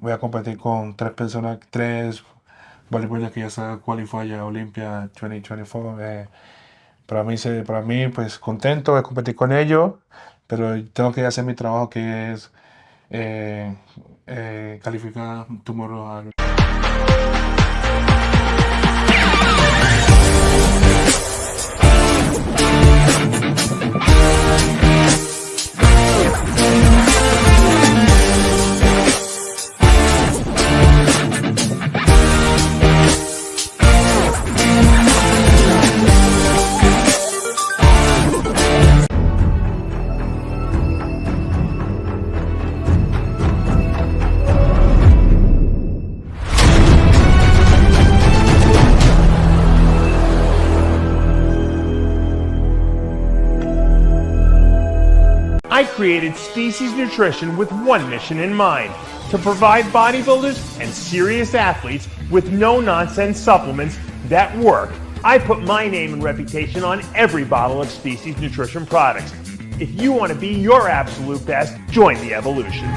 voy a competir con tres bodybuilders que ya están qualified a Olympia 2024. Para mí, pues contento de competir con ellos, pero tengo que hacer mi trabajo que es eh, calificar tomorrow. I created Species Nutrition with one mission in mind: to provide bodybuilders and serious athletes with no-nonsense supplements that work. I put my name and reputation on every bottle of Species Nutrition products. If you want to be your absolute best, join the evolution.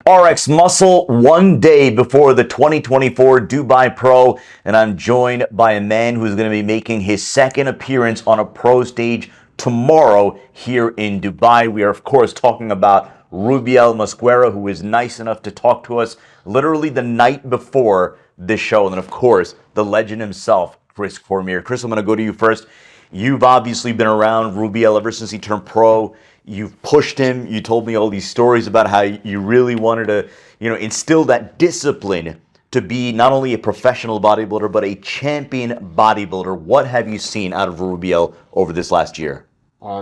RXMuscle, one day before the 2024 Dubai Pro, and I'm joined by a man who's going to be making his second appearance on a pro stage tomorrow here in Dubai. We are, of course, talking about Rubiel Mosquera, who is nice enough to talk to us literally the night before this show. And then, of course, the legend himself, Chris Cormier. Chris, I'm going to go to you first. You've obviously been around Rubiel ever since he turned pro. You've pushed him. You told me all these stories about how you really wanted to, instill that discipline to be not only a professional bodybuilder, but a champion bodybuilder. What have you seen out of Rubiel over this last year?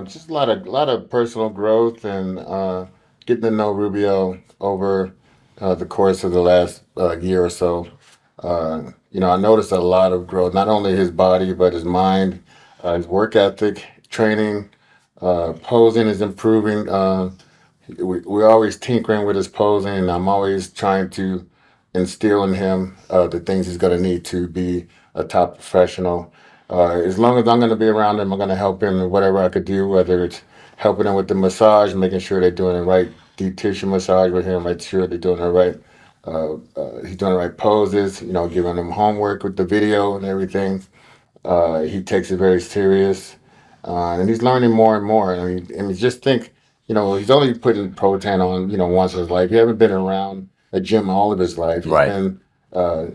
Just a lot of personal growth and getting to know Rubio over the course of the last year or so. I noticed a lot of growth, not only his body, but his mind, his work ethic, training, posing is improving. We're always tinkering with his posing, and I'm always trying to instill in him the things he's going to need to be a top professional. As long as I'm going to be around him, I'm going to help him in whatever I could do, whether it's helping him with the massage, making sure they're doing the right deep tissue massage with him, make sure they're doing the right, he's doing the right poses, giving him homework with the video and everything. He takes it very serious, and he's learning more and more. I mean, just think, he's only putting Protan on, once in his life. He hasn't been around a gym all of his life. He's Right. been,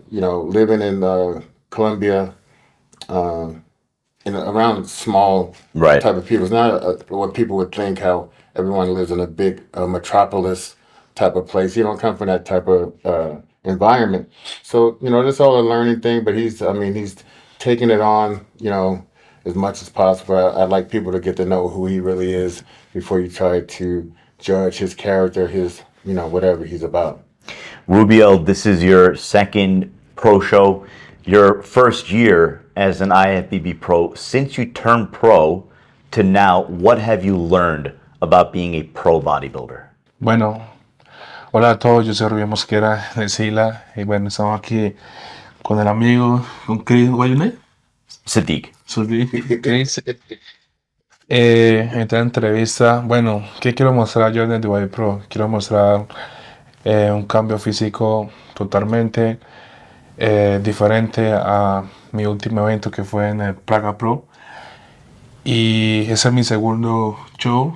living in Colombia, around small Right. type of people. It's not what people would think, how everyone lives in a big metropolis type of place. He don't come from that type of environment. So, that's all a learning thing, but he's taking it on, as much as possible. I'd like people to get to know who he really is before you try to judge his character, his, whatever he's about. Rubiel, this is your second pro show, your first year as an IFBB pro. Since you turned pro to now, what have you learned about being a pro bodybuilder? Bueno, hola a todos, yo soy Rubiel Mosquera, Neckzilla, y bueno, estamos aquí con el amigo, con Chris, what's your name? Siddique. Siddique, Chris. En esta entrevista, bueno, ¿qué quiero mostrar yo en el Dubai Pro? Quiero mostrar un cambio físico totalmente diferente a mi último evento que fue en el Plaga Pro. Y ese es mi segundo show.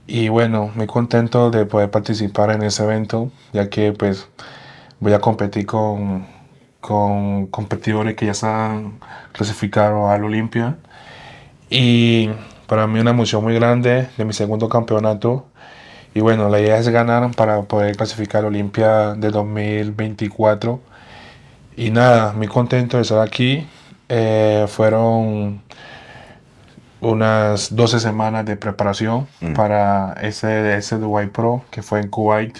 Y bueno, muy contento de poder participar en ese evento, ya que pues voy a competir con competidores que ya están clasificados al Olympia. Y para mí una emoción muy grande de mi segundo campeonato. Y bueno, la idea es ganar para poder clasificar al Olympia de 2024. Y nada, muy contento de estar aquí. Fueron unas 12 semanas de preparación para ese Dubai Pro que fue en Kuwait,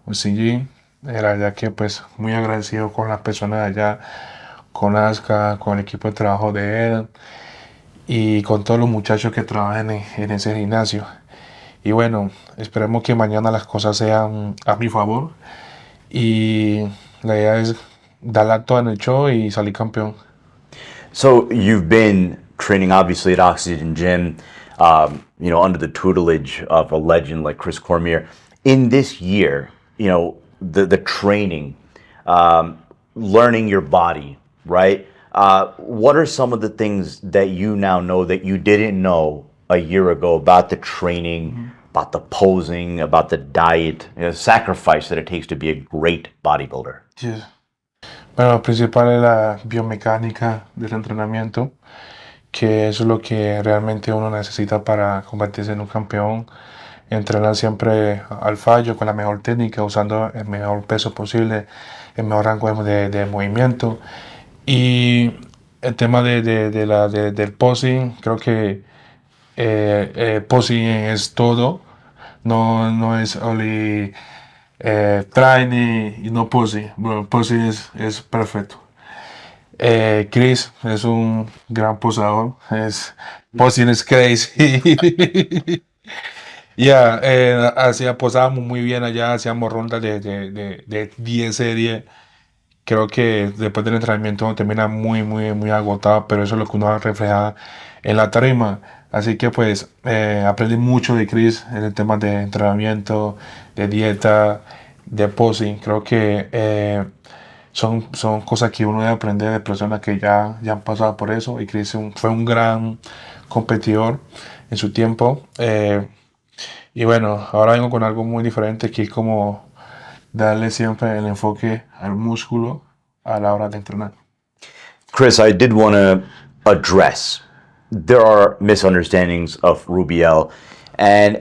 un CG. Era ya que pues muy agradecido con las personas de allá, con Aska, con el equipo de trabajo de él. y con todos los muchachos que trabajan en ese gimnasio. Y bueno, esperemos que mañana las cosas sean a mi favor y la idea es darla toda en el show y salir campeón. So you've been training obviously at Oxygen Gym, under the tutelage of a legend like Chris Cormier. In this year, the training, learning your body, right? What are some of the things that you now know that you didn't know a year ago about the training, about the posing, about the diet, the sacrifice that it takes to be a great bodybuilder? Yes. Bueno, lo principal es la biomecánica del entrenamiento, que eso es lo que realmente uno necesita para convertirse en un campeón. Entrenar siempre al fallo, con la mejor técnica, usando el mejor peso posible, el mejor rango de movimiento. Y el tema del posing, creo que posing es todo, no es only training y no posing. Bueno, posing es perfecto. Chris es un gran posador, posing es crazy. Ya, posábamos muy bien allá, hacíamos rondas de 10 series. Creo que después del entrenamiento uno termina muy agotado, pero eso es lo que uno refleja en la tarima. Así que pues aprendí mucho de Chris en el tema de entrenamiento, de dieta, de posing. Creo que son cosas que uno debe aprender de personas que ya han pasado por eso. Y Chris fue un gran competidor en su tiempo. Y bueno, ahora vengo con algo muy diferente, que es como darle siempre el enfoque al músculo a la hora de entrenar. Chris, I did want to address there are misunderstandings of Rubiel, and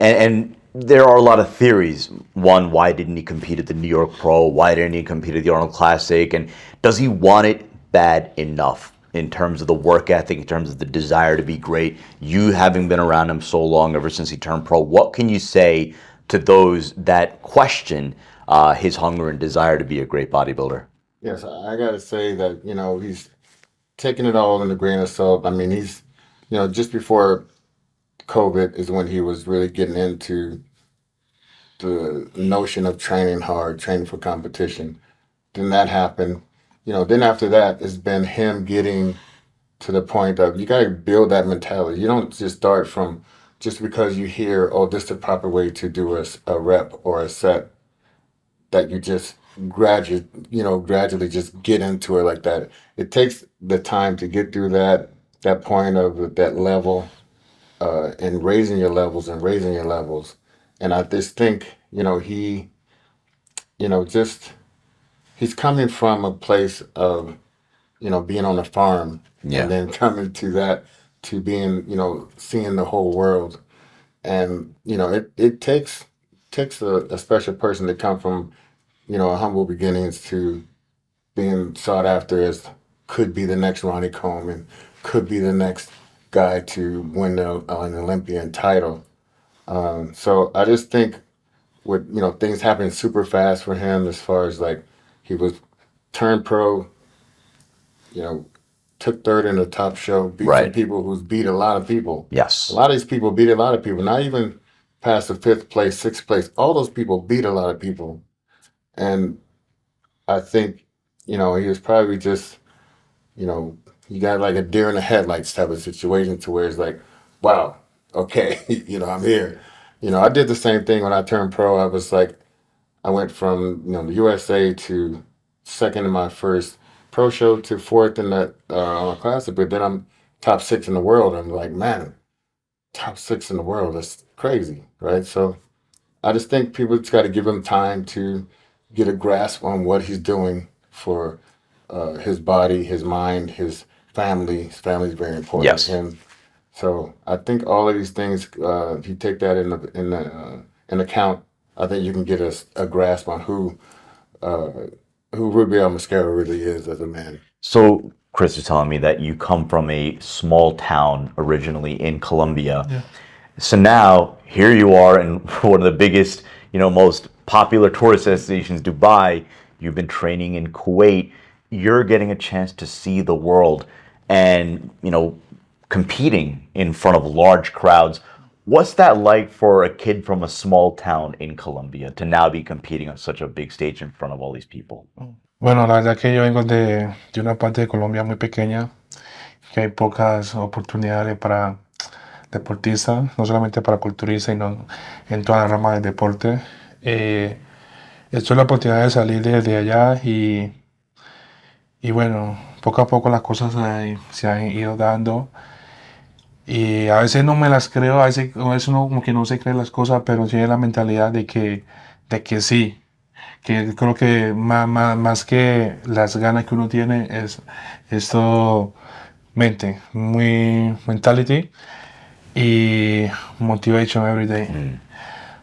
there are a lot of theories. One, why didn't he compete at the New York Pro? Why didn't he compete at the Arnold Classic? And does he want it bad enough in terms of the work ethic, in terms of the desire to be great? You having been around him so long, ever since he turned pro, what can you say to those that question his hunger and desire to be a great bodybuilder? Yes, I got to say that, he's taking it all in a grain of salt. I mean, he's, just before COVID is when he was really getting into the notion of training hard, training for competition. Then that happened. Then after that, it's been him getting to the point of you got to build that mentality. You don't just start from just because you hear, oh, this is the proper way to do a rep or a set, that you just gradually just get into it like that. It takes the time to get through that point of that level, and raising your levels. And I just think, he's coming from a place of, being on a farm, and then coming to that, to being, seeing the whole world. And, it takes a special person to come from, humble beginnings to being sought after as could be the next Ronnie Coleman, could be the next guy to win an Olympian title. So I just think with, things happening super fast for him, as far as like he was turned pro, took third in the top show, beat some people who's beat a lot of people. Yes. A lot of these people beat a lot of people, not even past the 5th place, 6th place. All those people beat a lot of people. And I think, he was probably just, you got like a deer in the headlights type of situation, to where it's like, wow, okay, I'm here. I did the same thing when I turned pro. I was like, I went from, the USA to second in my first pro show to 4th in that classic, but then I'm top 6 in the world. I'm like, man, top 6 in the world, that's crazy, right? So I just think people just got to give him time to get a grasp on what he's doing for his body, his mind, his family. His family is very important to him. So I think all of these things, if you take that in account, I think you can get a grasp on who Rubiel Mosquera really is as a man. So Chris is telling me that you come from a small town originally in Colombia. Yeah. So now here you are in one of the biggest, most popular tourist destinations, Dubai. You've been training in Kuwait. You're getting a chance to see the world. And, competing in front of large crowds. What's that like for a kid from a small town in Colombia to now be competing on such a big stage in front of all these people? Bueno, la verdad que yo vengo de una parte de Colombia muy pequeña, que hay pocas oportunidades para deportistas, no solamente para culturistas, sino en toda la rama del deporte. Esto es la oportunidad de salir de allá y bueno, poco a poco las cosas se han ido dando. Y a veces no me las creo, a veces uno como que no se cree las cosas, pero tiene la mentalidad de que sí. Que creo que más que las ganas que uno tiene es esto, mente, muy mentality y motivation every day.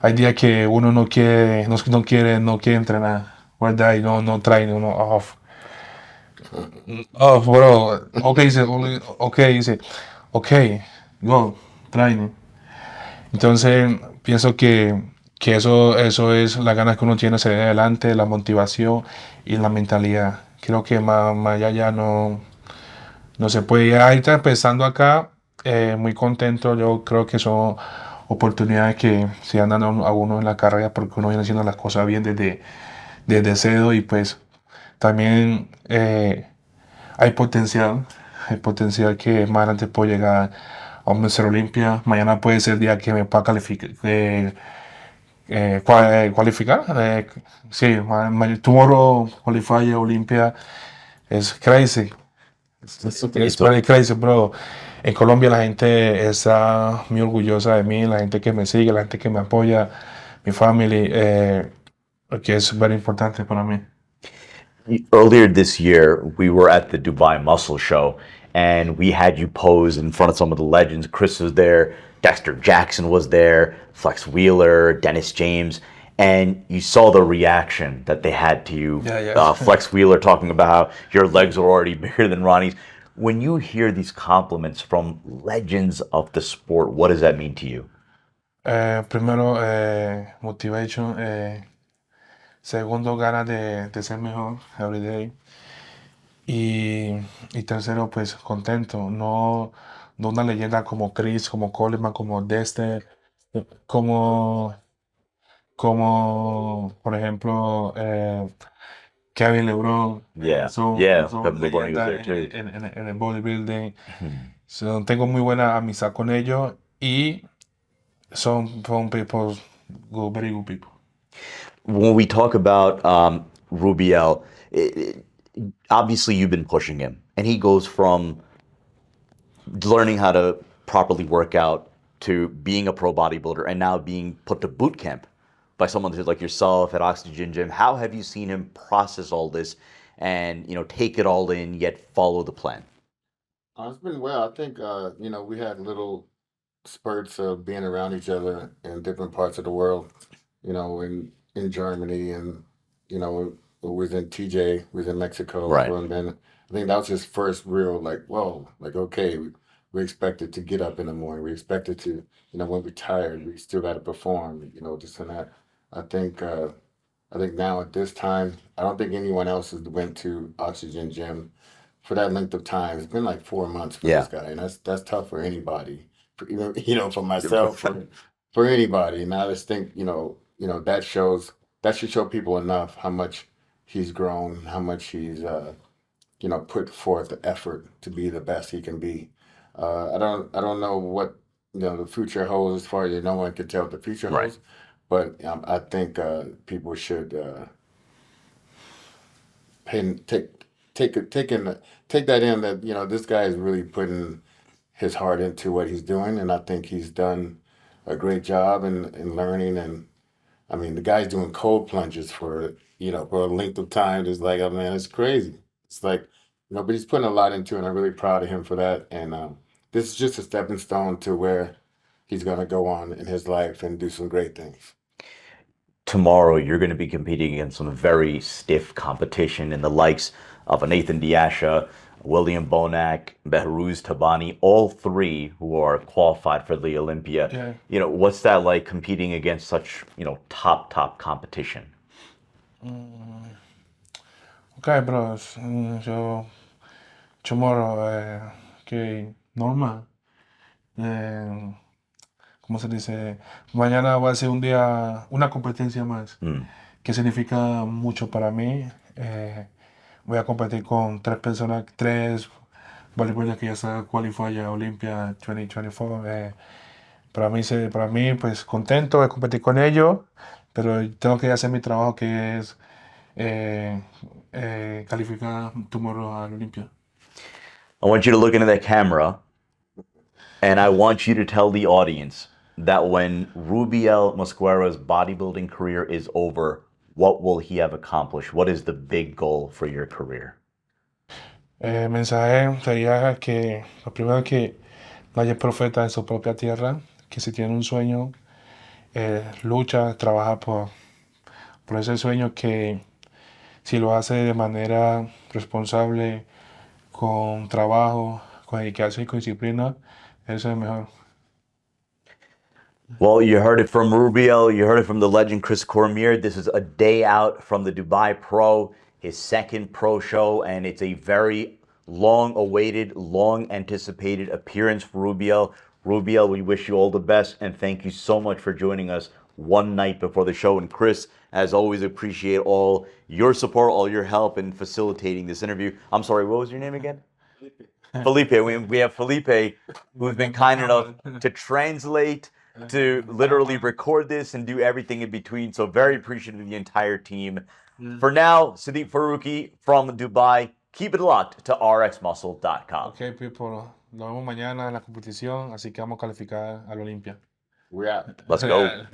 Hay días que uno no quiere entrenar, ¿verdad? Y no trae, uno off. Off, bro. Dice, ok, go, train. Entonces, pienso que eso es la ganas que uno tiene de salir adelante, la motivación y la mentalidad. Creo que más allá ya no se puede. Ya ahí está empezando acá, muy contento. Yo creo que son oportunidades que se han dado a uno en la carrera porque uno viene haciendo las cosas bien desde cero y pues también hay potencial que más adelante puedo llegar a un Mister Olympia. Mañana puede ser el día que me pueda calificar. Qualificar. Sí, tomorrow qualify Olympia es crazy. Es very crazy, bro. En Colombia la gente está muy orgullosa de mí, la gente que me sigue, la gente que me apoya, mi family, que es very importante para mí. Earlier this year, we were at the Dubai Muscle Show, and we had you pose in front of some of the legends. Chris was there, Dexter Jackson was there, Flex Wheeler, Dennis James, and you saw the reaction that they had to you. Yeah. Flex Wheeler talking about how your legs are already bigger than Ronnie's. When you hear these compliments from legends of the sport, what does that mean to you? Primero, motivation. Segundo, ganas de ser mejor every day. Y tercero, pues contento. No una leyenda como Chris, como Coleman, como Dexter, como, como por ejemplo, Kevin LeBron. Yeah, Son Kevin LeBron, he was leyendas there too. en el bodybuilding. So, tengo muy buena amistad con ellos y son people, very good people. When we talk about Rubiel, obviously you've been pushing him, and he goes from learning how to properly work out to being a pro bodybuilder and now being put to boot camp by someone like yourself at Oxygen Gym. How have you seen him process all this and take it all in yet follow the plan? It's been well. I think we had little spurts of being around each other in different parts of the world. In Germany, and we was in TJ, we was in Mexico, Right. and then I think that was his first real like, whoa, like okay, we expected to get up in the morning, we expected to, when we're tired, we still got to perform, this and that. I think now at this time, I don't think anyone else has went to Oxygen Gym for that length of time. It's been like 4 months for this guy, and that's tough for anybody. For, even for myself, for anybody. And I just think that should show people enough how much he's grown, how much he's put forth the effort to be the best he can be. I don't know what the future holds as far as no one can tell what the future Right. holds, but I think people should take that in that this guy is really putting his heart into what he's doing, and I think he's done a great job in learning. And I mean, the guy's doing cold plunges for a length of time. It's like, oh man, it's crazy. It's like, but he's putting a lot into it, and I'm really proud of him for that. And this is just a stepping stone to where he's gonna go on in his life and do some great things. Tomorrow you're going to be competing against some very stiff competition in the likes of a Nathan De Asha, William Bonac, Behrouz Tabani, all three who are qualified for the Olympia. Yeah. What's that like competing against such, top competition? Okay, bros. So tomorrow, okay, normal. eh, ¿cómo se dice? Mañana va a ser un día, una competencia más, que significa mucho para mí. Voy a competir con tres personas, tres bodybuilders que ya están qualified a Olympia 2024. Para mí, pues contento de competir con ellos, pero tengo que hacer mi trabajo que es eh, calificar tomorrow a la Olympia. I want you to look into that camera, and I want you to tell the audience that when Rubiel Mosquera's bodybuilding career is over, what will he have accomplished? What is the big goal for your career? El mensaje sería que lo primero que nadie es profeta en su propia tierra, que si tiene un sueño, lucha, trabaja por ese sueño, que si lo hace de manera responsable, con trabajo, con dedicación y con disciplina, eso es mejor. Well, you heard it from Rubio. You heard it from the legend Chris Cormier. This is a day out from the Dubai Pro, his second pro show, and it's a very long-awaited, long-anticipated appearance for Rubio. Rubio, we wish you all the best, and thank you so much for joining us one night before the show. And Chris, as always, appreciate all your support, all your help in facilitating this interview. I'm sorry, what was your name again? Felipe. We have Felipe, who's been kind enough to translate, to literally record this and do everything in between. So very appreciative of the entire team. For now, Siddique Farooqi from Dubai. Keep it locked to RXMuscle.com. Ok, people, nos vemos mañana en la competición, así que vamos a calificar a la Olympia. We're out. Let's go.